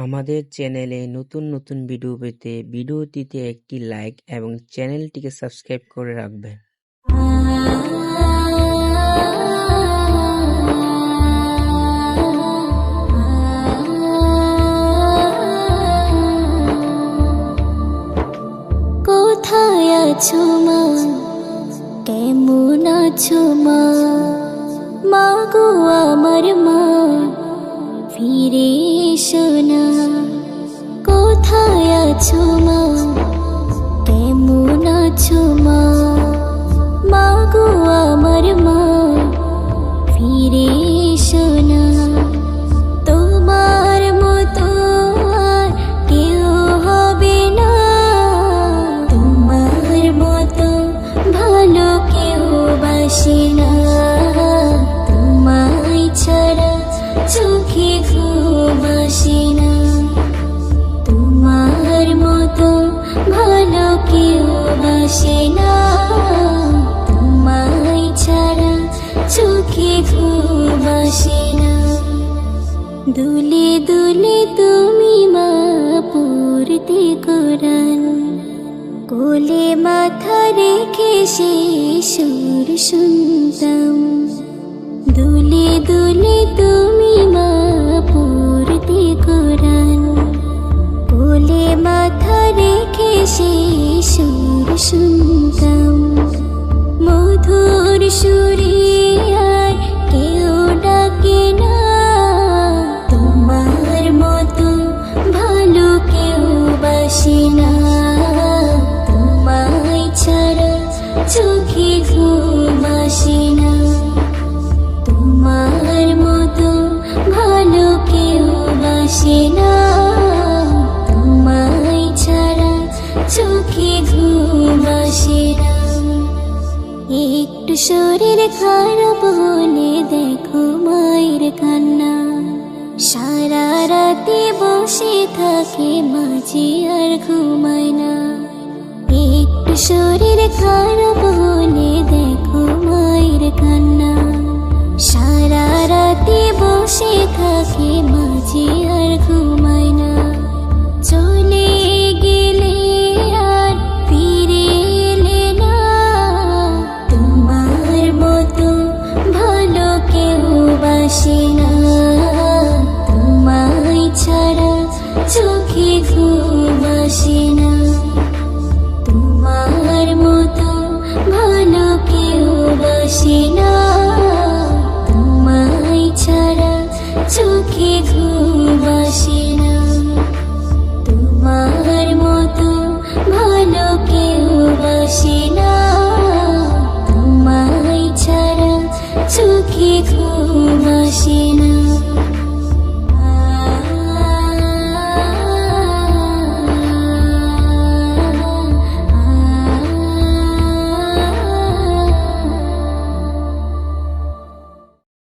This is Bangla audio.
আমাদের চ্যানেলে নতুন নতুন ভিডিও পেতে ভিডিওটিতে একটি লাইক এবং চ্যানেলটিকে সাবস্ক্রাইব করে রাখবেন। কোথায় আছো মা, কেমন আছো মা, মা গো আমার মা, ফিরে এসো না। কোথায় আছো মা, কেমন আছো মা, মা গো আমার মা, ফিরে এসো না। তোমার মতো আর কেউ হবে না, তোমার মতো ভালো কেউ বাসে না। তোমায় ছাড়া চোখে ঘুম আসে না, তোমার মতো ভালো কেউ বাসে না। তোমায় ছাড়া চোখে ঘুম আসে না। দুলে দুলে তুমি মা পড়তে কোরআন, কোলে মাথা রেখে সে সুর শুনতাম। দুলে দুলে তুমি মা পড়তে কোরআন, কোলে মাথা রেখে সে সুর শুনতাম। মধুর সুরে আর কেউ ডাকে না, তোমার মতো ভালো কেউ বাসে না। তোমায় ছাড়া চোখে ঘুম আসে না, তোমার মতো ভালো কেউ বাসে না। তোমায় ছাড়া চোখে ঘুম আসে না। একটু শরীর খারাপ হলে দেখো মায়ের কান্না, সারা রাতে বসে থাকে মাঝে আর ঘুমায় না। একটু শরীর খারাপ হলে দেখো মায়ের কান্না, সারা রাতে বসে থাকে মাঝে আর ঘুমায় না। চলে গেলে আর ফিরে এলে না, তোমার মতো ভালো কেউ বাসে না। তোমায় ছাড়া চোখে ঘুম আসে না, তোমার মতো ভালো কেউ বাসে না।